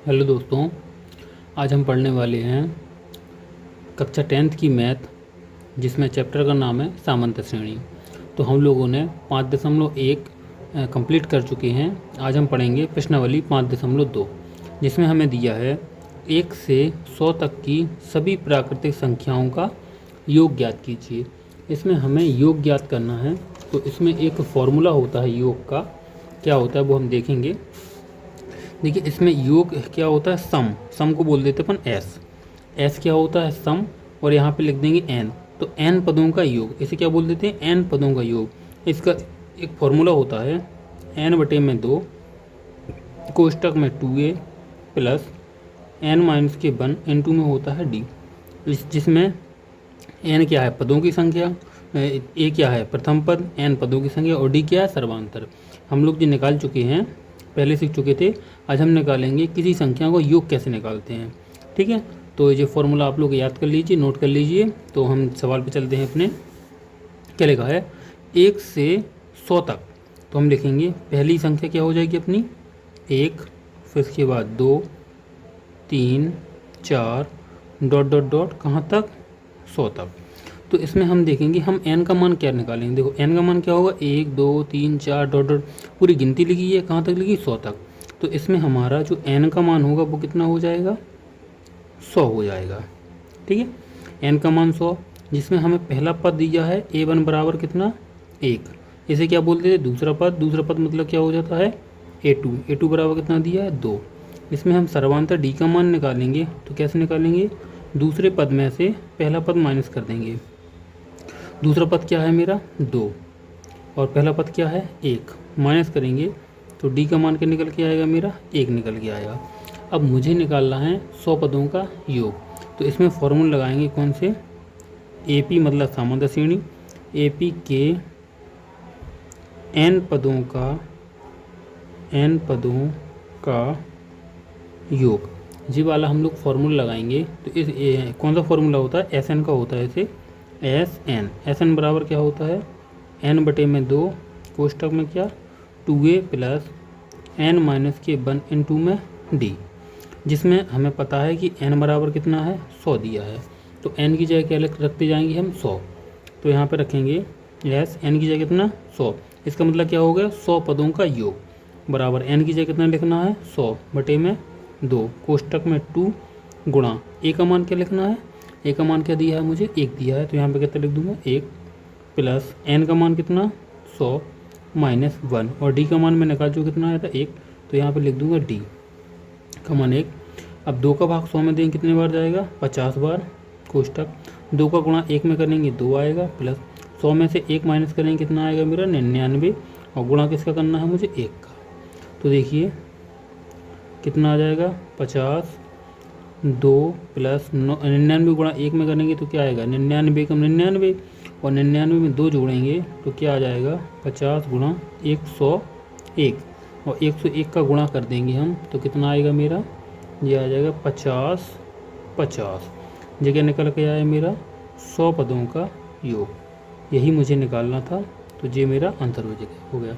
Hello दोस्तों, आज हम पढ़ने वाले हैं कक्षा 10th की मैथ, जिसमें चैप्टर का नाम है सामंत श्रेणी। तो हम लोगों ने 5.1 कंप्लीट कर चुके हैं। आज हम पढ़ेंगे प्रश्नावली 5.2, जिसमें हमें दिया है 1 से 100 तक की सभी प्राकृतिक संख्याओं का योग ज्ञात कीजिए। इसमें हमें योग ज्ञात करना है, तो इसमें एक फॉर्मूला होता है योग का। क्या होता है वो हम देखेंगे। देखिए, इसमें योग क्या होता है, सम को बोल देते अपन एस क्या होता है, सम, और यहाँ पे लिख देंगे एन, तो एन पदों का योग, इसे क्या बोल देते हैं, एन पदों का योग। इसका एक फॉर्मूला होता है एन बटे में 2 कोष्टक में 2a प्लस एन माइनस के 1 इंटू में होता है डी, जिसमें एन क्या है, पदों की संख्या, ए क्या है, प्रथम पद, एन पदों की संख्या, और डी क्या है, सर्वांतर। हम लोग जो निकाल चुके हैं, पहले सीख चुके थे। आज हम निकालेंगे किसी संख्या को योग कैसे निकालते हैं। ठीक है, तो ये फॉर्मूला आप लोग याद कर लीजिए, नोट कर लीजिए। तो हम सवाल पे चलते हैं अपने। क्या लिखा है, 1 से 100 तक। तो हम लिखेंगे पहली संख्या क्या हो जाएगी अपनी 1, फिर इसके बाद 2, 3, 4 डॉट डॉट डॉट कहाँ तक, 100 तक। तो इसमें हम देखेंगे हम n का मान क्या निकालेंगे। देखो n का मान क्या होगा, 1, 2, 3, 4 डॉट डॉट पूरी गिनती लिखी है, कहाँ तक लिखी, 100 तक। तो इसमें हमारा जो n का मान होगा वो कितना हो जाएगा, 100 हो जाएगा। ठीक है, n का मान 100, जिसमें हमें पहला पद दिया है a1 बराबर कितना, 1। इसे क्या बोलते थे, दूसरा पद मतलब क्या हो जाता है, a2 बराबर कितना दिया है, 2। इसमें हम सर्वांतर d का मान निकालेंगे। तो कैसे निकालेंगे, दूसरे पद में से पहला पद माइनस कर देंगे। दूसरा पद क्या है मेरा, 2, और पहला पद क्या है, 1, माइनस करेंगे तो डी का मान क्या निकल के आएगा, मेरा 1 निकल के आएगा। अब मुझे निकालना है 100 पदों का योग। तो इसमें फॉर्मूला लगाएंगे कौन से, एपी मतलब सामंत श्रेणी, एपी के एन पदों का योग, जी वाला हम लोग फॉर्मूला लगाएंगे। तो इस कौन सा फॉर्मूला होता है, एस एन का होता है। इसे एस एन बराबर क्या होता है, एन बटे में 2 कोष्टक में क्या, 2a प्लस एन माइनस के 1 इंटू में डी, जिसमें हमें पता है कि n बराबर कितना है, 100 दिया है। तो n की जगह क्या रखते जाएंगे हम, 100। तो यहाँ पे रखेंगे एस, n की जगह कितना, 100। इसका मतलब क्या हो गया, 100 पदों का योग बराबर n की जगह कितना लिखना है, 100 बटे में 2 कोष्टक में 2 गुणा a का मान क्या लिखना है, a का मान क्या दिया है मुझे, 1 दिया है। तो यहाँ पे कितना लिख दूंगा, 1 प्लस n का मान कितना, 100 माइनस 1, और d का मान मैं निकाल चुका कितना आया था, 1। तो यहाँ पे लिख दूंगा d का मान 1। अब 2 का भाग 100 में देंगे कितने बार जाएगा, 50 बार कोष्टक, 2 का गुणा 1 में करेंगे 2 आएगा, प्लस 100 में से 1 माइनस करेंगे कितना आएगा मेरा, 99, और गुणा किसका करना है मुझे, 1 का। तो देखिए कितना आ जाएगा, 50, 2 प्लस 99 गुणा 1 में करेंगे तो क्या आएगा, 99 कम 99, और 99 में 2 जोड़ेंगे तो क्या आ जाएगा, 50 गुणा 101, और 101 का गुणा कर देंगे हम तो कितना आएगा मेरा, ये आ जाएगा 50 जगह निकल के आया मेरा 100 पदों का योग। यही मुझे निकालना था, तो ये मेरा आंसर हो गया।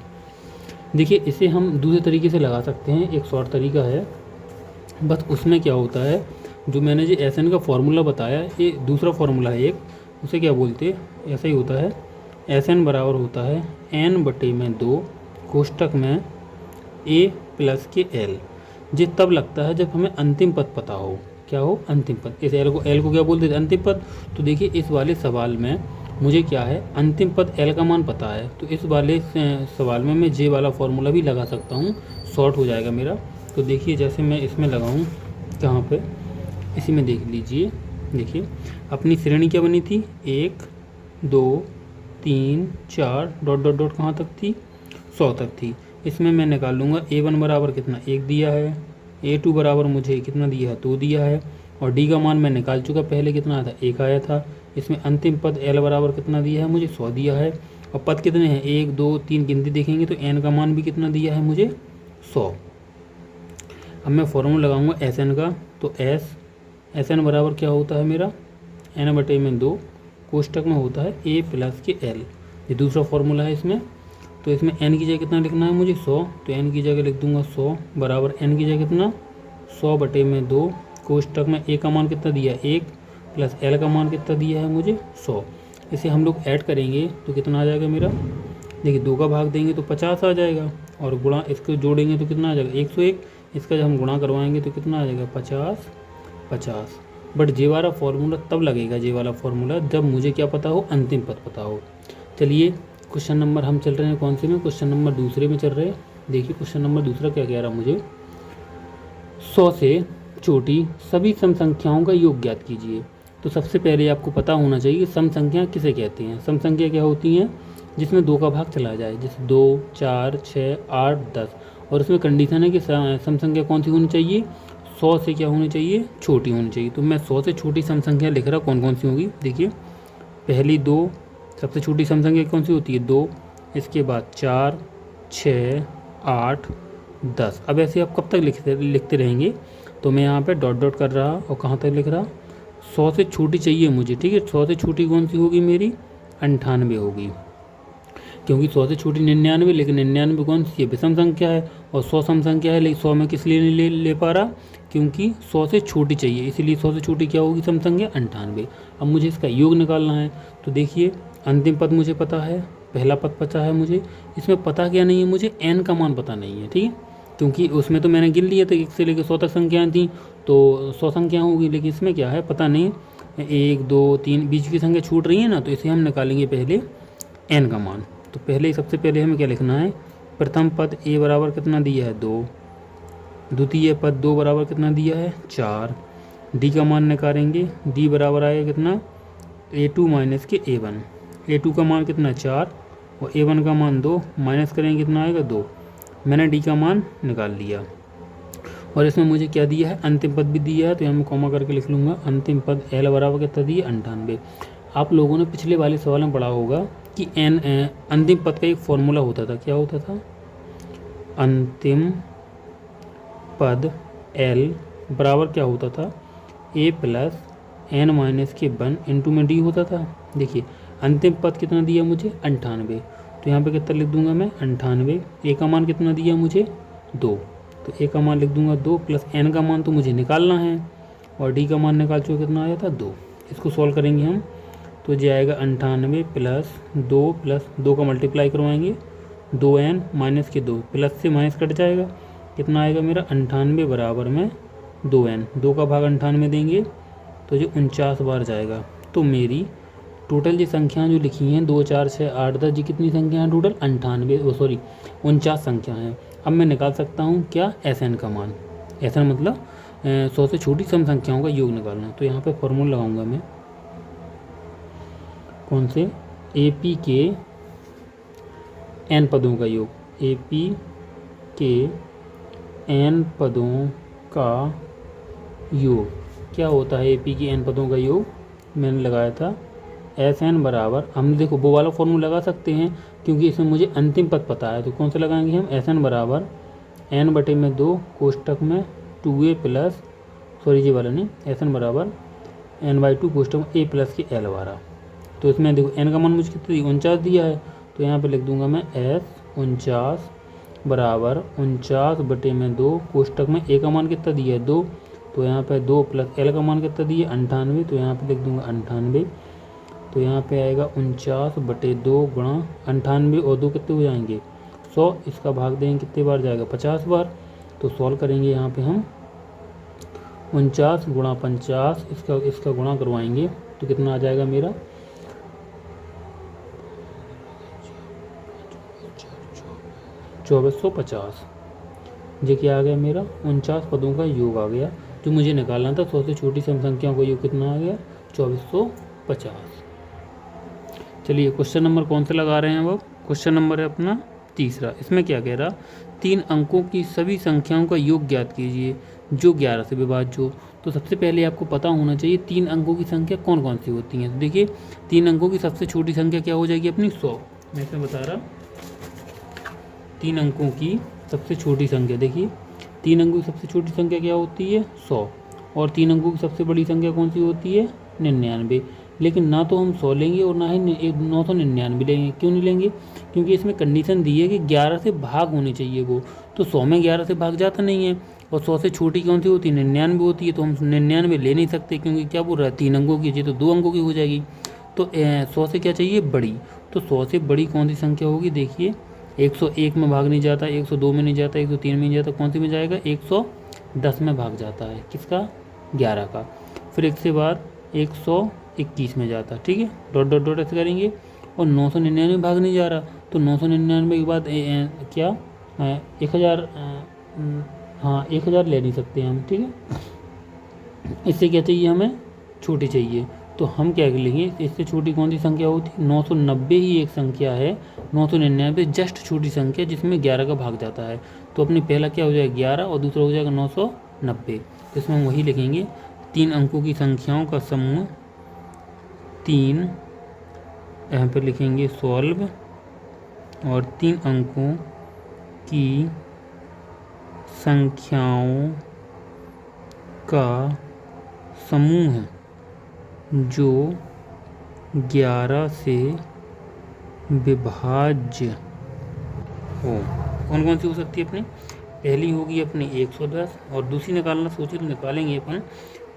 देखिए, इसे हम दूसरे तरीके से लगा सकते हैं, एक शॉर्ट तरीका है, बस उसमें क्या होता है, जो मैंने जो एस एन का फॉर्मूला बताया, ये दूसरा फॉर्मूला है एक, उसे क्या बोलते हैं, ऐसा ही होता है, एस एन बराबर होता है एन बटे में 2 कोष्टक में ए प्लस के एल। ये तब लगता है जब हमें अंतिम पद पता हो, क्या हो, अंतिम पद। इस एल को क्या बोलते थे, अंतिम पद। तो देखिए, इस वाले सवाल में मुझे क्या है, अंतिम पद एल का मान पता है, तो इस वाले सवाल में मैं जे वाला फॉर्मूला भी लगा सकता हूँ, शॉर्ट हो जाएगा मेरा। तो देखिए, जैसे मैं इसमें लगाऊँ, कहाँ पे, इसी में देख लीजिए। देखिए, अपनी श्रेणी क्या बनी थी, 1, 2, 3, 4 डॉट डॉट डॉट कहाँ तक थी, 100 तक थी। इसमें मैं निकाल लूँगा a1 बराबर कितना, 1 दिया है, a2 बराबर मुझे कितना दिया है, 2 दिया है, और d का मान मैं निकाल चुका, पहले कितना आया था, 1 आया था। इसमें अंतिम पद l बराबर कितना दिया है मुझे, 100 दिया है, और पद कितने हैं, 1, 2, 3 गिनती देखेंगे तो n का मान भी कितना दिया है मुझे, 100। अब मैं फॉर्मूला लगाऊंगा एस एन का। तो एस एन बराबर क्या होता है मेरा, n बटे में 2 कोष्टक में होता है a प्लस के l, ये दूसरा फॉर्मूला है इसमें। तो इसमें n की जगह कितना लिखना है मुझे, 100। तो n की जगह लिख दूंगा 100 बराबर n की जगह कितना, 100/2 कोष्टक में ए का मान कितना दिया है 1 प्लस एल का मान कितना दिया है मुझे 100। इसे हम लोग ऐड करेंगे तो कितना आ जाएगा मेरा, देखिए 2 का भाग देंगे तो 50 आ जाएगा, और गुणा इसको जोड़ेंगे तो कितना आ जाएगा 101। इसका जब हम गुणा करवाएंगे तो कितना आ जाएगा 50। बट जे वाला फॉर्मूला तब लगेगा, जे वाला फॉर्मूला जब मुझे क्या पता हो, अंतिम पद पता हो। चलिए क्वेश्चन नंबर हम चल रहे हैं कौन से में, क्वेश्चन नंबर दूसरे में चल रहे हैं। देखिए क्वेश्चन नंबर दूसरा क्या कह रहा मुझे, 100 से छोटी सभी सम संख्याओं का योग ज्ञात कीजिए। तो सबसे पहले आपको पता होना चाहिए कि सम संख्या किसे कहते हैं। सम संख्या क्या होती हैं, जिसमें 2 का भाग चला जाए, जैसे 2, 4, 6, 8, 10। और उसमें कंडीशन है कि सम संख्या कौन सी होनी चाहिए, 100 से क्या होनी चाहिए, छोटी होनी चाहिए। तो मैं 100 से छोटी सम संख्या लिख रहा, कौन कौन सी होगी। देखिए पहली 2, सबसे छोटी सम संख्या कौन सी होती है 2, इसके बाद 4, 6, 8, 10। अब ऐसे आप कब तक लिखते रहेंगे। तो मैं यहाँ पे डॉट डॉट कर रहा और कहाँ तक लिख रहा, 100 से छोटी चाहिए मुझे, ठीक है। 100 से छोटी कौन सी होगी मेरी, 98 होगी, क्योंकि 100 से छोटी 99, लेकिन 99 कौन सी है, विषम संख्या है, और 100 सम संख्या है। लेकिन 100 में किस लिए नहीं ले पा रहा, क्योंकि 100 से छोटी चाहिए, इसीलिए 100 से छोटी क्या होगी सम संख्या 98। अब मुझे इसका योग निकालना है। तो देखिए अंतिम पद मुझे पता है, पहला पद पता है मुझे, इसमें पता क्या नहीं है मुझे, एन का मान पता नहीं है, ठीक है, क्योंकि उसमें तो मैंने गिन लिया था 1 से लेकर 100 तक संख्याएँ थी, तो 100 संख्या होगी, लेकिन इसमें क्या है पता नहीं, 1, 2, 3 बीच की संख्या छूट रही है ना, तो इसे हम निकालेंगे पहले एन का मान। तो पहले सबसे पहले हमें क्या लिखना है, प्रथम पद ए बराबर कितना दिया है 2, द्वितीय पद 2 बराबर कितना दिया है 4, डी का मान निकालेंगे, डी बराबर आएगा कितना a2 माइनस के a1, a2 का मान कितना 4 और a1 का मान 2, माइनस करेंगे कितना आएगा 2। मैंने डी का मान निकाल लिया, और इसमें मुझे क्या दिया है, अंतिम पद भी दिया है, तो यहाँ मैं कॉमा करके लिख लूँगा, अंतिम पद एल बराबर कितना दिया 98। आप लोगों ने पिछले वाले सवाल में पढ़ा होगा कि एन अंतिम पद का एक फॉर्मूला होता था, क्या होता था, अंतिम पद एल बराबर क्या होता था, ए प्लस एन माइनस के 1 इंटू में डी होता था। देखिए अंतिम पद कितना दिया मुझे 98, तो यहाँ पे कितना लिख दूंगा मैं 98। ए का मान कितना दिया मुझे 2, तो ए का मान लिख दूंगा 2 प्लस एन का मान तो मुझे निकालना है, और डी का मान निकाल चुके कितना आया था 2। इसको सॉल्व करेंगे हम, तो ये आएगा 98 प्लस 2 का मल्टीप्लाई करवाएंगे 2n माइनस के 2, प्लस से माइनस कट जाएगा, कितना आएगा मेरा 98 बराबर में 2n, 2 का भाग 98 देंगे तो ये 49 बार जाएगा। तो मेरी टोटल ये संख्याएँ जो लिखी हैं 2, 4, 6, 8, 10, जी कितनी संख्या हैं टोटल 49 संख्या हैं। अब मैं निकाल सकता हूँ क्या, SN का मान। SN मतलब 100 से छोटी सम संख्याओं का योग निकालना। तो यहाँ पे फॉर्मूला लगाऊंगा मैं, कौन से, AP के n पदों का योग, AP के n पदों का योग क्या होता है, AP के n पदों का योग मैंने लगाया था SN बराबर, हम देखो वो वाला फॉर्मूला लगा सकते हैं क्योंकि इसमें मुझे अंतिम पद पता है, तो कौन सा लगाएंगे हम, SN बराबर n/2 कोष्टक में 2a प्लस, सॉरी ये वाला नहीं, SN बराबर n/2 कोष्टक में a प्लस के l वाला। तो इसमें देखो n का मान मुझे कितना 49 दिया है, तो यहाँ पे लिख दूंगा मैं S 49 बराबर 49/2 कोष्टक में a का मान कितना दिया है 2, तो यहाँ पे 2 प्लस l का मान कितना दिया 98, तो यहाँ पे लिख दूंगा 98। तो यहाँ पे आएगा 49/2 गुणा 98 और 2 कितने हो जाएंगे 100, इसका भाग देंगे कितने बार जाएगा 50 बार। तो सॉल्व करेंगे यहाँ पे हम 49 गुणा 50, इसका गुणा करवाएंगे तो कितना आ जाएगा मेरा 2450। ये क्या आ गया मेरा 49 पदों का योग आ गया, जो मुझे निकालना था 100 से छोटी सम संख्याओं का योग कितना आ गया 2450। चलिए क्वेश्चन नंबर कौन सा लगा रहे हैं अब, क्वेश्चन नंबर है अपना तीसरा। इसमें क्या कह रहा, 3 अंकों की सभी संख्याओं का योग ज्ञात कीजिए जो 11 से विभाज्य हो। तो सबसे पहले आपको पता होना चाहिए 3 अंकों की संख्या कौन कौन सी होती हैं। तो देखिए 3 अंकों की सबसे छोटी संख्या क्या हो जाएगी अपनी 100। मैं इसमें बता रहा 3 अंकों की सबसे छोटी संख्या, देखिए 3 अंकों की सबसे छोटी संख्या क्या होती है 100, और 3 अंकों की सबसे बड़ी संख्या कौन सी होती है 99। लेकिन ना तो हम 100 लेंगे और ना ही 999 लेंगे। क्यों नहीं लेंगे, क्योंकि इसमें कंडीशन दी है कि 11 से भाग होने चाहिए वो, तो 100 में 11 से भाग जाता नहीं है, और 100 से छोटी कौन सी होती है? 99 होती है। तो हम 99 ले नहीं सकते, क्योंकि क्या बोल रहा है 3 अंकों की है, तो 2 अंकों की हो जाएगी। तो 100 से क्या चाहिए? बड़ी। तो 100 से बड़ी कौन सी संख्या होगी? देखिए 101 में भाग नहीं जाता, 102 में नहीं जाता, 103 में नहीं जाता, कौन सी में जाएगा? 110 में भाग जाता है। किसका? 11 का। फिर एक से बाद 121 में जाता, ठीक है, डॉट डॉट डॉट ऐसे करेंगे। और 999 में भाग नहीं जा रहा, तो 999 के बाद क्या 1000, हाँ 1000 ले नहीं सकते हम, ठीक है। इससे क्या चाहिए हमें? छोटी चाहिए। तो हम क्या लेंगे? इससे छोटी कौन सी संख्या होती है? 990 ही एक संख्या है। 999 जस्ट छोटी संख्या जिसमें 11 का भाग जाता है। तो अपने पहला क्या हो जाएगा? 11 और दूसरा हो जाएगा 990। तो इसमें हम वही लिखेंगे 3 अंकों की संख्याओं का समूह 3, यहाँ पर लिखेंगे सॉल्व, और 3 अंकों की संख्याओं का समूह जो 11 से विभाज्य हो। कौन कौन सी हो सकती है अपनी? पहली होगी अपनी 110, और दूसरी निकालना सोचे तो निकालेंगे अपन,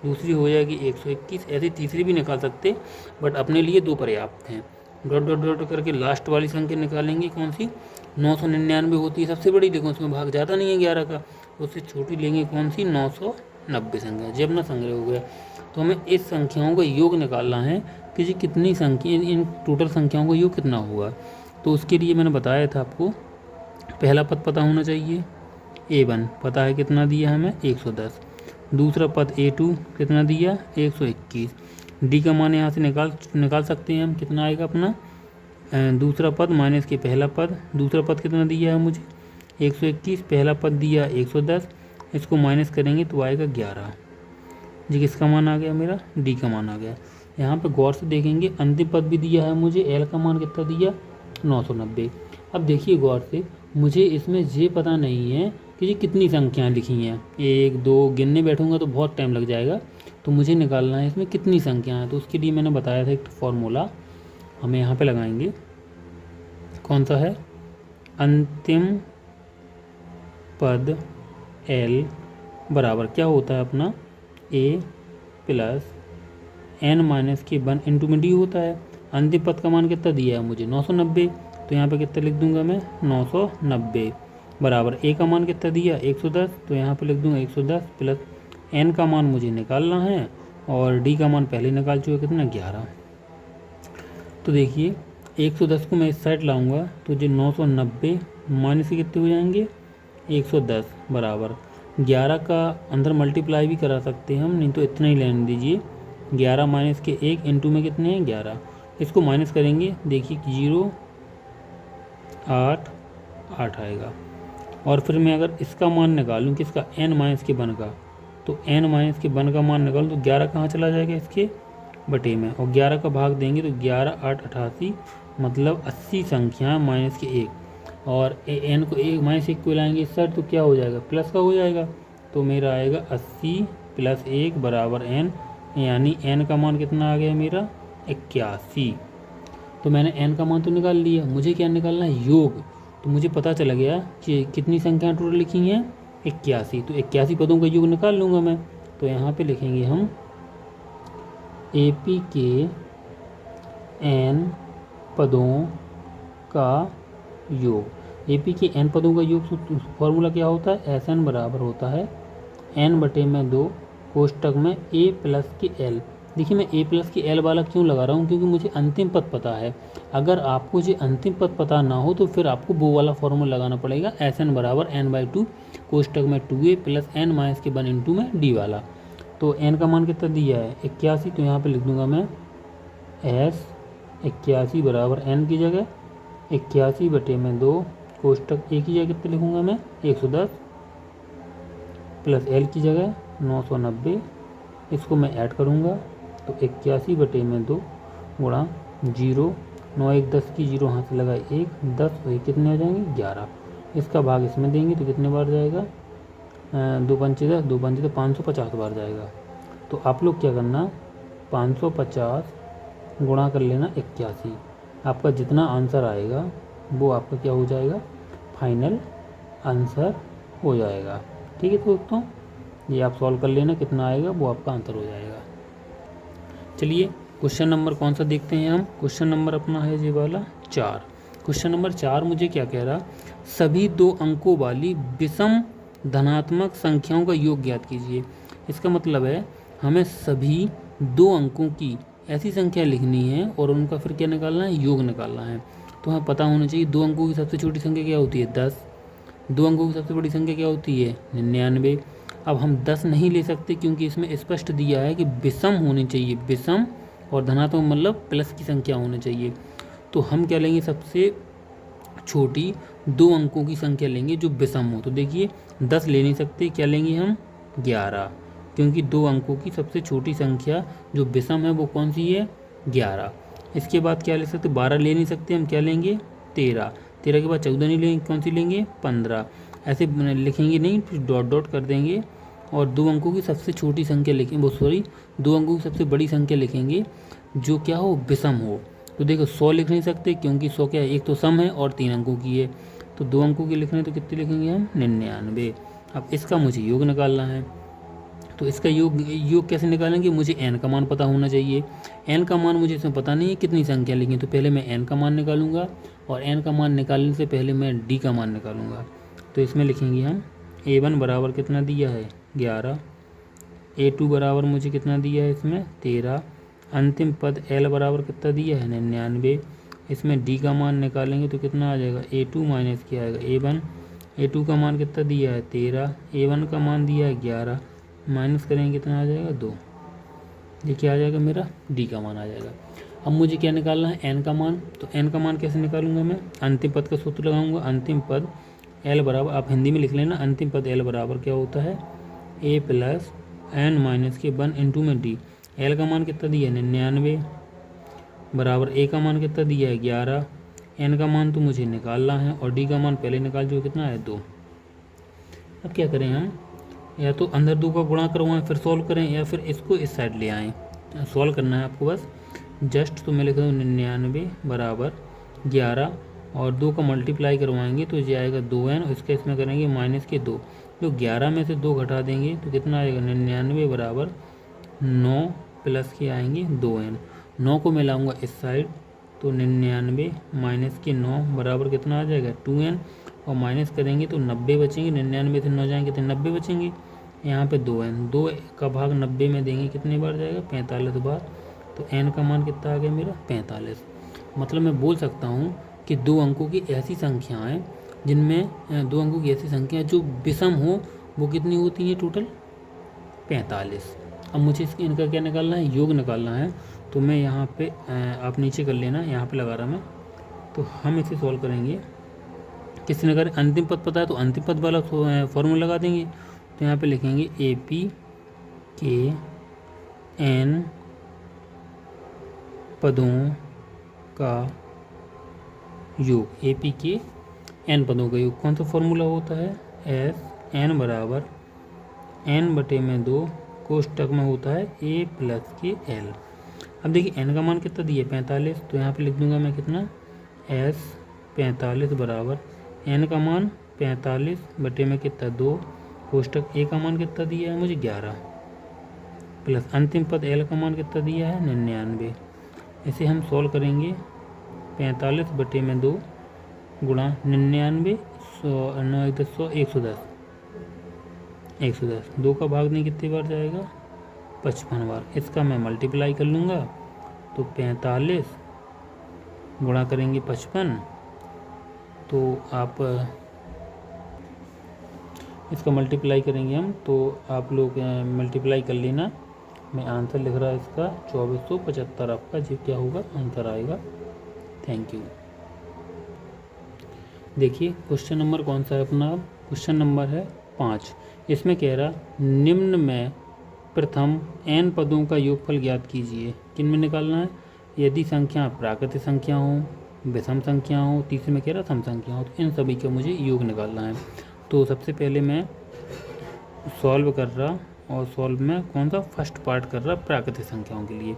दूसरी हो जाएगी 121। ऐसे तीसरी भी निकाल सकते, बट अपने लिए 2 पर्याप्त हैं। डॉट डॉट डॉट करके लास्ट वाली संख्या निकालेंगे। कौन सी? 999 होती है सबसे बड़ी, देखो उसमें भाग जाता नहीं है 11 का। उससे छोटी लेंगे कौन सी? 990 संख्या। जब अपना संग्रह हो गया, तो हमें इस संख्याओं का योग निकालना है कि जी कितनी संख्या, इन टोटल संख्याओं का योग कितना होगा। तो उसके लिए मैंने बताया था आपको, पहला पद पता होना चाहिए, A1 पता है कितना दिया हमें? 110। दूसरा पद A2 कितना दिया? 121। डी का मान यहाँ से निकाल सकते हैं हम, कितना आएगा अपना? दूसरा पद माइनस के पहला पद। दूसरा पद कितना दिया है मुझे? 121। पहला पद दिया 110, इसको माइनस करेंगे तो आएगा 11 जी। किसका मान आ गया मेरा? डी का मान आ गया। यहाँ पे गौर से देखेंगे, अंतिम पद भी दिया है मुझे, एल का मान कितना दिया? 990। अब देखिए गौर से, मुझे इसमें ये पता नहीं है कि ये कितनी संख्याएं लिखी हैं। 1 2 गिनने बैठूंगा तो बहुत टाइम लग जाएगा। तो मुझे निकालना है इसमें कितनी संख्याएं हैं। तो उसके लिए मैंने बताया था एक फॉर्मूला, हमें यहाँ पे लगाएंगे। कौन सा है? अंतिम पद एल बराबर क्या होता है अपना? ए प्लस एन माइनस के 1 इंटू में डी होता है। अंतिम पद का मान कितना दिया है मुझे? 990। तो यहाँ पे कितना लिख दूंगा मैं? 990 बराबर ए का मान कितना दिया? 110। तो यहाँ पे लिख दूंगा 110 प्लस एन का मान मुझे निकालना है, और डी का मान पहले निकाल चुके, कितना? 11। तो देखिए 110 को मैं इस साइड लाऊंगा, तो जो 990 माइनस के कितने हो जाएंगे? 110 बराबर 11 का अंदर मल्टीप्लाई भी करा सकते हैं हम, नहीं तो इतना ही लेने दीजिए। 11 माइनस के 1 इंटू में कितने हैं? 11। इसको माइनस करेंगे, देखिए 0 8 8 आएगा। और फिर मैं अगर इसका मान निकालूं, किसका? n माइनस के 1 का, तो n माइनस के 1 का मान निकालूं तो 11 कहाँ चला जाएगा? इसके बटे में, और 11 का भाग देंगे तो 11 8 88, मतलब 80 संख्या माइनस के 1। और n को 1 माइनस 1 को लाएंगे इस साइड, तो क्या हो जाएगा? प्लस का हो जाएगा। तो मेरा आएगा 80 प्लस 1 बराबर n, यानी n का मान कितना आ गया मेरा? 81। तो मैंने n का मान तो निकाल लिया, मुझे क्या निकालना है? योग। तो मुझे पता चला गया कि कितनी संख्या टोटल लिखी हैं? 81। तो 81 पदों का योग निकाल लूँगा मैं। तो यहाँ पे लिखेंगे हम AP के n पदों का योग। AP के n पदों का योग फॉर्मूला क्या होता है? SN बराबर होता है n बटे में 2 कोष्टक में A प्लस के L। देखिए मैं A प्लस के L वाला क्यों लगा रहा हूँ? क्योंकि मुझे अंतिम पद पता है। अगर आपको ये अंतिम पद पता ना हो तो फिर आपको वो वाला फॉर्मूला लगाना पड़ेगा, SN बराबर n/2 कोष्टक में 2A प्लस n माइनस के 1 इंटू में D वाला। तो n का मान कितना दिया है? 81। तो यहाँ पे लिख दूंगा मैं S 81 बराबर n की जगह 81 बटे में 2 कोष्टक A की जगह कितने लिखूँगा मैं? 110 प्लस L की जगह 990। इसको मैं ऐड करूँगा तो 81 बटे में 2 गुणा 0 9 1 10 की 0 हाथ से लगाए 1 10 और कितने आ जाएंगे? 11। इसका भाग इसमें देंगे तो कितने बार जाएगा? 2 पंचे 10 2 पंचे तो 550 बार जाएगा। तो आप लोग क्या करना, 550 गुणा कर लेना 81। आपका जितना आंसर आएगा वो आपका क्या हो जाएगा? फाइनल आंसर हो जाएगा। ठीक है दोस्तों, ये आप सॉल्व कर लेना, कितना आएगा वो आपका आंसर हो जाएगा। चलिए क्वेश्चन नंबर कौन सा देखते हैं हम। क्वेश्चन नंबर अपना है ये वाला 4। क्वेश्चन नंबर 4 मुझे क्या कह रहा, सभी 2 अंकों वाली विषम धनात्मक संख्याओं का योग ज्ञात कीजिए। इसका मतलब है हमें सभी 2 अंकों की ऐसी संख्या लिखनी है और उनका फिर क्या निकालना है, योग निकालना है। तो हमें पता होना चाहिए 2 अंकों की सबसे छोटी संख्या क्या होती है, 10। 2 अंकों की सबसे बड़ी संख्या क्या होती है, 99। अब हम 10 नहीं ले सकते क्योंकि इसमें स्पष्ट दिया है कि विषम होनी चाहिए, विषम और धनात्मक मतलब प्लस की संख्या होनी चाहिए। तो हम क्या लेंगे, सबसे छोटी 2 अंकों की संख्या लेंगे जो विषम हो। तो देखिए 10 ले नहीं सकते, क्या लेंगे हम, 11, क्योंकि 2 अंकों की सबसे छोटी संख्या जो विषम है वो कौन सी है, 11। इसके बाद क्या ले सकते, 12 ले नहीं सकते, हम क्या लेंगे, 13। 13 के बाद 14 नहीं लेंगे, कौन सी लेंगे, 15। ऐसे लिखेंगे नहीं, फिर डॉट डॉट कर देंगे और 2 अंकों की सबसे छोटी संख्या लिखेंगे, वो सॉरी 2 अंकों की सबसे बड़ी संख्या लिखेंगे जो क्या हो, विषम हो। तो देखो 100 लिख नहीं सकते क्योंकि 100 क्या है, एक तो सम है और 3 अंकों की है। तो 2 अंकों की लिखने तो कितने लिखेंगे हम, 99। अब इसका मुझे योग निकालना है। तो इसका योग कैसे निकालेंगे, मुझे n का मान पता होना चाहिए। n का मान मुझे इसमें पता नहीं है कितनी संख्या लिखी, तो पहले मैं n का मान निकालूंगा और n का मान निकालने से पहले मैं d का मान निकालूंगा। तो इसमें लिखेंगे हम a1 बराबर कितना दिया है, 11। a2 बराबर मुझे कितना दिया है इसमें, 13। अंतिम पद l बराबर कितना दिया है, 99। इसमें d का मान निकालेंगे तो कितना आ जाएगा, a2 माइनस क्या आएगा, a1। a2 का मान कितना दिया है, 13। a1 का मान दिया है 11, माइनस करेंगे कितना आ जाएगा, 2। ये क्या आ जाएगा, मेरा d का मान आ जाएगा। अब मुझे क्या निकालना है, n का मान। तो n का मान कैसे निकालूंगा मैं, अंतिम पद का सूत्र लगाऊंगा। अंतिम पद l बराबर, आप हिंदी में लिख लेना, अंतिम पद l बराबर क्या होता है, a प्लस n माइनस के 1 इंटू में d। l का मान कितना दिया है, 99 बराबर a का मान कितना दिया है, 11। n का मान तो मुझे निकालना है और d का मान पहले निकाल जो कितना है, 2। अब क्या करें हम, या तो अंदर 2 का गुणा करवाएं फिर सॉल्व करें, या फिर इसको इस साइड ले आएँ। सॉल्व करना है आपको बस जस्ट। तो मैं लिख रहा हूँ 99 बराबर 11 और 2 का मल्टीप्लाई करवाएंगे तो ये आएगा 2n और इसका इसमें करेंगे माइनस के 2। जो 11 में से 2 घटा देंगे तो कितना आएगा, 99 बराबर 9 प्लस के आएंगे 2n। 9 को मैं लाऊंगा इस साइड तो 99 माइनस के 9 बराबर कितना आ जाएगा, 2n। और माइनस करेंगे तो 90 बचेंगे, 99 से 9 जाएंगे तो 90 बचेंगे। यहाँ पे 2n, 2 का भाग 90 में देंगे कितने बार जाएगा, 45 बार। तो n का मान कितना आ गया मेरा, 45। मतलब मैं बोल सकता हूँ कि 2 अंकों की ऐसी संख्याएँ जिनमें 2 अंकों की ऐसी संख्या जो विषम हो वो कितनी होती है, टोटल 45। अब मुझे इनका क्या निकालना है, योग निकालना है। तो मैं यहाँ पे आप नीचे कर लेना, यहाँ पे लगा रहा मैं। तो हम इसे सॉल्व करेंगे, किसी ने करें अंतिम पद पता है तो अंतिम पद वाला फॉर्मूला लगा देंगे। तो यहाँ पे लिखेंगे AP के n पदों का योग, AP के n पदों का योग कौन सा फॉर्मूला होता है, S n बराबर n बटे में 2 कोष्टक में होता है a प्लस के l। अब देखिए n का मान कितना दिया, 45। तो यहाँ पे लिख दूंगा मैं कितना, S 45 बराबर n का मान 45 बटे में कितना 2 कोष्टक a का मान कितना दिया है मुझे 11 प्लस अंतिम पद l का मान कितना दिया है 99। इसे हम सॉल्व करेंगे, 45 बटे में 2 गुणा 99, 100 110 110, 2 का भाग नहीं कितनी बार जाएगा, 55 बार। इसका मैं मल्टीप्लाई कर लूँगा तो 45 गुणा करेंगे 55, तो आप इसका मल्टीप्लाई करेंगे हम, तो आप लोग मल्टीप्लाई कर लेना। मैं आंसर लिख रहा है इसका 2475 आपका जो क्या होगा आंसर आएगा। Thank you. देखिए क्वेश्चन नंबर कौन सा है अपना, क्वेश्चन नंबर है 5। इसमें कह रहा निम्न में प्रथम n पदों का योगफल ज्ञात कीजिए। किन में निकालना है, यदि संख्या प्राकृतिक संख्या हो, विषम संख्या हो, तीसरे में कह रहा सम संख्या हो, तो इन सभी का मुझे योग निकालना है। तो सबसे पहले मैं सॉल्व कर रहा, और सॉल्व में कौन सा फर्स्ट पार्ट कर रहा प्राकृतिक संख्याओं के लिए।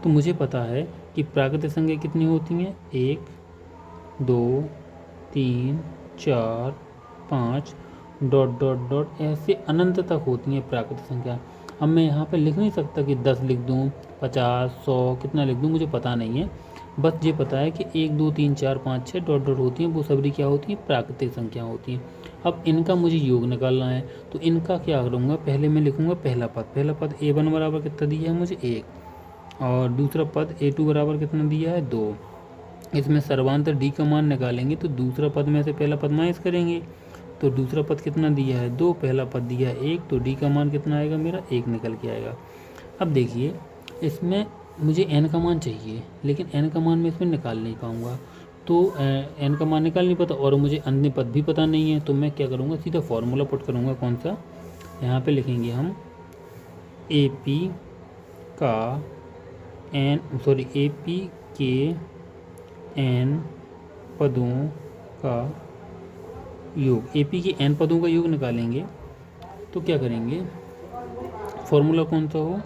तो मुझे पता है कि प्राकृतिक संख्या कितनी होती हैं, 1 2 3 4 5 डॉट डॉट डॉट ऐसे अनंत तक होती हैं प्राकृतिक संख्या। अब मैं यहाँ पे लिख नहीं सकता कि 10 लिख दूँ, 50, 100 कितना लिख दूँ, मुझे पता नहीं है। बस ये पता है कि 1 2 3 4 5 6 डॉट डॉट होती हैं, वो सभी क्या होती हैं, प्राकृतिक संख्या होती हैं। अब इनका मुझे योग निकालना है, तो इनका क्या करूँगा, पहले मैं लिखूँगा पहला पद a1 बराबर कितना दिया है मुझे 1, और दूसरा पद a2 बराबर कितना दिया है 2। इसमें सर्वांतर d का मान निकालेंगे तो दूसरा पद में से पहला पद माइनस करेंगे, तो दूसरा पद कितना दिया है 2, पहला पद दिया है 1, तो d का मान कितना आएगा मेरा 1 निकल के आएगा। अब देखिए इसमें मुझे n का मान चाहिए, लेकिन n का मान मैं इसमें निकाल नहीं पाऊँगा, तो n का मान निकाल नहीं पता और मुझे अन्य पद भी पता नहीं है, तो मैं क्या करूँगा, सीधा फॉर्मूला पुट करूँगा। कौन सा, यहाँ पे लिखेंगे हम AP का AP के n पदों का योग, AP के n पदों का योग निकालेंगे। तो क्या करेंगे, फॉर्मूला कौन सा हो,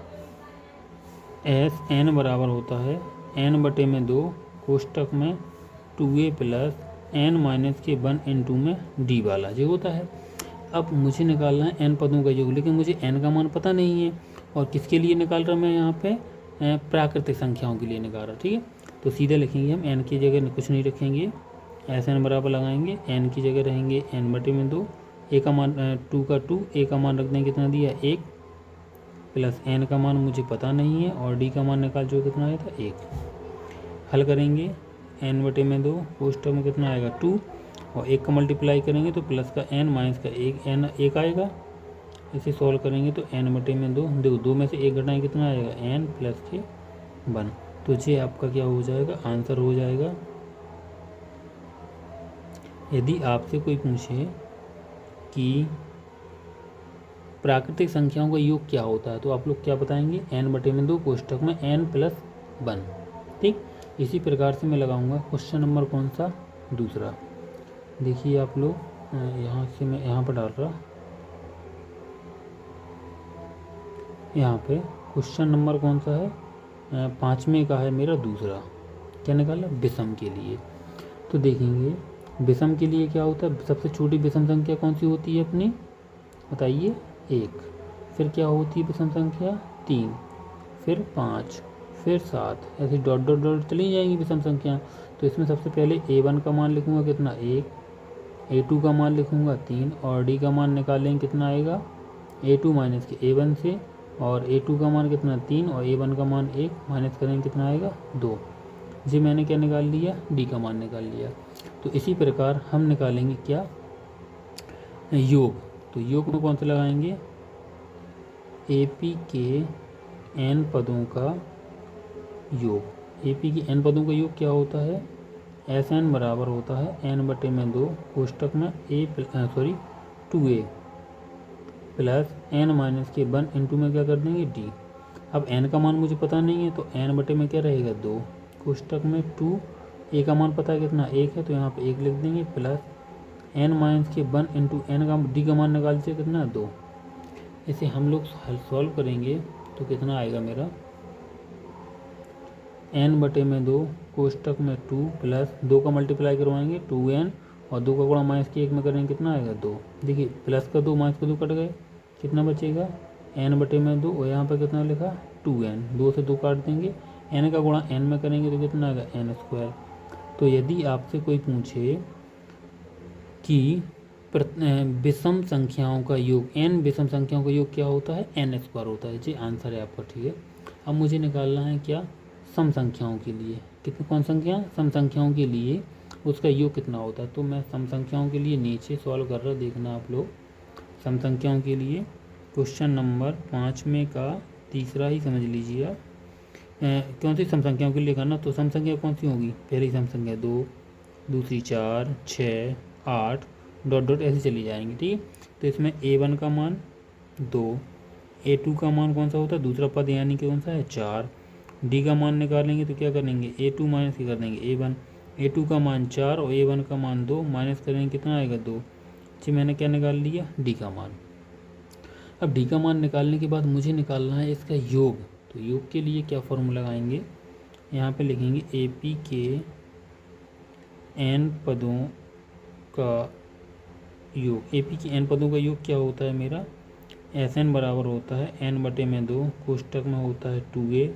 एस एन बराबर होता है n/2 कोष्टक में 2a प्लस n माइनस के 1 इंटू में d वाला जो होता है। अब मुझे निकालना है n पदों का योग, लेकिन मुझे n का मान पता नहीं है, और किसके लिए निकाल रहा मैं यहाँ पे, प्राकृतिक संख्याओं के लिए निकाल रहा। ठीक है, तो सीधे लिखेंगे हम n की जगह कुछ नहीं रखेंगे, एस एन बराबर लगाएंगे, n की जगह रहेंगे n/2, a का मान 2 का 2, a का मान रख देंगे कितना दिया 1, प्लस n का मान मुझे पता नहीं है, और d का मान निकाल जो कितना आया था 1। हल करेंगे n/2 कोष्टक में कितना आएगा 2, और 1 का मल्टीप्लाई करेंगे तो प्लस का n माइनस का 1 आएगा। इसे सॉल्व करेंगे तो n/2, देखो 2 में से 1 घटाएं कितना आएगा n प्लस के 1, तो ये आपका क्या हो जाएगा, आंसर हो जाएगा। यदि आपसे कोई पूछे कि प्राकृतिक संख्याओं का योग क्या होता है, तो आप लोग क्या बताएंगे, n/2 कोष्टक में n प्लस 1। ठीक, इसी प्रकार से मैं लगाऊंगा क्वेश्चन नंबर कौन सा, दूसरा। देखिए आप लोग, यहाँ से मैं यहाँ पर डाल रहा, यहाँ पे क्वेश्चन नंबर कौन सा है, 5वें का है मेरा दूसरा। क्या निकाला, विषम के लिए। तो देखेंगे विषम के लिए क्या होता है, सबसे छोटी विषम संख्या कौन सी होती है अपनी, बताइए 1, फिर क्या होती है विषम संख्या 3, फिर 5, फिर 7, ऐसे डॉट डॉट डॉट चली जाएंगी विषम संख्या। तो इसमें सबसे पहले a1 का मान लिखूँगा कितना 1, a2 का मान लिखूँगा 3, और d का मान निकालेंगे कितना आएगा a2 माइनस के a1 से, और a2 का मान कितना 3 और a1 का मान 1, माइनस करेंगे कितना आएगा 2। जी मैंने क्या निकाल लिया, d का मान निकाल लिया। तो इसी प्रकार हम निकालेंगे क्या, योग। तो योग में कौन सा लगाएंगे, AP के n पदों का योग। AP के n पदों का योग क्या होता है, SN बराबर होता है n/2 कोष्टक में 2a प्लस n माइनस के 1 इंटू में क्या कर देंगे d। अब n का मान मुझे पता नहीं है, तो n में क्या रहेगा 2 कोष्टक में 2, a का मान पता है कितना 1 है, तो यहाँ पे 1 लिख देंगे, प्लस n माइनस के 1 इंटू n का d का मान निकाल दीजिए कितना 2। इसे हम लोग सॉल्व करेंगे तो कितना आएगा मेरा, n/2 कोष्टक में 2 प्लस 2 का मल्टीप्लाई करवाएंगे 2n, और 2 का गुणा माइनस के 1 में करेंगे कितना आएगा 2। देखिए प्लस का 2 माइनस का 2 कट गए, कितना बचेगा n/2, और यहाँ पर कितना लिखा 2n, 2 से 2 काट देंगे, n का गुणा n में करेंगे तो कितना आएगा n²। तो यदि आपसे कोई पूछे कि विषम संख्याओं का योग, n विषम संख्याओं का योग क्या होता है, n² होता है। जी आंसर है आपका। ठीक है, अब मुझे निकालना है क्या, सम संख्याओं के लिए, कितनी कौन संख्या, सम संख्याओं के लिए उसका योग कितना होता है। तो मैं सम संख्याओं के लिए नीचे सॉल्व कर रहा, देखना आप लोग। सम संख्याओं के लिए क्वेश्चन नंबर 5वें का तीसरा ही समझ लीजिए आप, कौन सी सम संख्याओं के लिए करना। तो सम संख्या कौन सी होगी, पहली सम संख्या 2, दूसरी 4, 6, 8 डॉट डॉट ऐसे चली जाएंगी। ठीक है, तो इसमें a1 का मान 2, a2 का मान कौन सा होता है, दूसरा पद यानी कि कौन सा है 4, d का मान निकालेंगे तो क्या करेंगे a2 माइनस कर देंगे a1, a2 का मान 4 और a1 का मान 2, माइनस करेंगे कितना आएगा 2। जी मैंने क्या निकाल लिया, d का मान। अब d का मान निकालने के बाद मुझे निकालना है इसका योग। तो योग के लिए क्या फॉर्मूला लगाएंगे, यहाँ पे लिखेंगे AP के n पदों का योग, ए पी के एन पदों का योग क्या होता है मेरा, एस एन बराबर होता है एन बटे में 2 कोष्टक में होता है 2a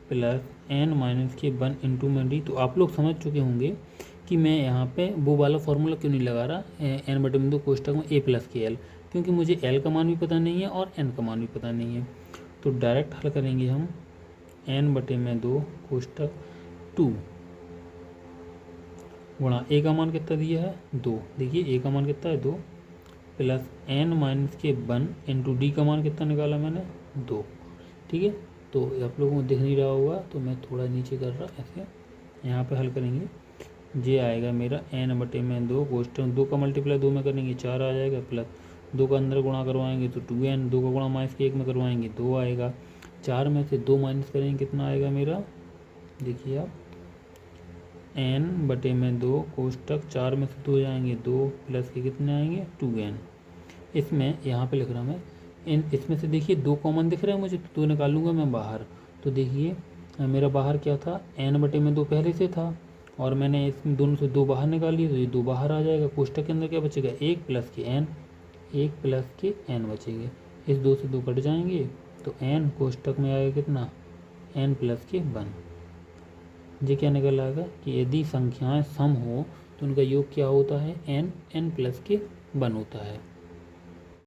प्लस एन माइनस के 1 इंटू में डी। तो आप लोग समझ चुके होंगे कि मैं यहाँ पे वो वाला फॉर्मूला क्यों नहीं लगा रहा, एन बटे में 2 कोष्टक में ए प्लस के एल, क्योंकि मुझे एल का मान भी पता नहीं है और एन का मान भी पता नहीं है। तो डायरेक्ट हल करेंगे हम, एन बटे में 2 कोष्टक 2 गुणा ए का मान कितना दिया है 2, देखिए ए का मान कितना है 2 प्लस एन माइनस के 1 इंटू डी का मान कितना निकाला मैंने 2। ठीक है, तो आप लोगों को दिख नहीं रहा होगा तो मैं थोड़ा नीचे कर रहा ऐसे, यहाँ पे हल करेंगे, जे आएगा मेरा एन बटे में 2 कोष्टक 2 का मल्टीप्लाई 2 में करेंगे 4 आ जाएगा, प्लस 2 का अंदर गुणा करवाएंगे तो 2n, 2 का गुणा माइनस के 1 में करवाएंगे 2 आएगा, 4 में से 2 माइनस करेंगे कितना आएगा मेरा, देखिए आप n बटे में 2 कोष्टक 4 में से 2 जाएंगे 2 प्लस के कितने आएंगे 2n। इसमें यहाँ पे लिख रहा मैं इन, इसमें से देखिए 2 कॉमन दिख रहे हैं मुझे, तो 2 निकालूंगा मैं बाहर। तो देखिए मेरा बाहर क्या था, n बटे में 2 पहले से था और मैंने इसमें दोनों से 2 बाहर निकाल लिए, तो ये 2 बाहर आ जाएगा। कोष्टक के अंदर क्या बचेगा 1 प्लस के n, 1 प्लस के n बचेंगे, इस 2 से 2 कट जाएंगे तो n कोष्टक में आएगा कितना n प्लस के 1। ये क्या निकल आएगा कि यदि संख्याएं सम हो तो उनका योग क्या होता है n, n प्लस के 1 होता है।